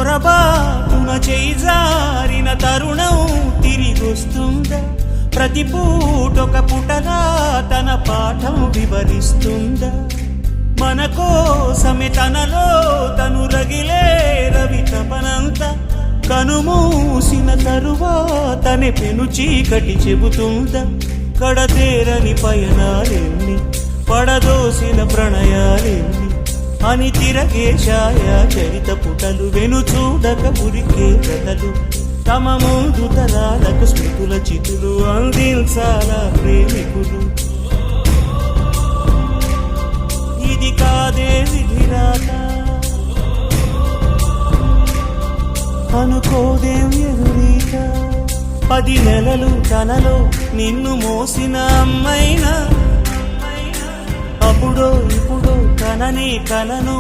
పొరబాటున చేజారిన తరుణం తిరిగొస్తుందా? ప్రతి పూటొక పుటలా తన పాఠం వివరిస్తుందా? మన కోసమే తనలో తను రగిలే రవి తపనంతా కనుమూసిన తరువాతనే పెను చీకటి చెబుతుందా? కడతేరని పయనాలెన్ని, పడదోసిన ప్రణయాలెన్ని అని తిరగే ఛాయా చరిత పుటలు, వెను చూడక ఉరికే కథలు, తమ ముందు తరాలకు స్మృతుల చితులు అందించాలా ప్రేమికులు. ఇది కాదే విధిరాత, అనుకోదేం ఎదురీత. 10 నెలలు తనలో నిన్ను మోసిన అమ్మైనా, అప్పుడో ఇప్పుడో కననే కలను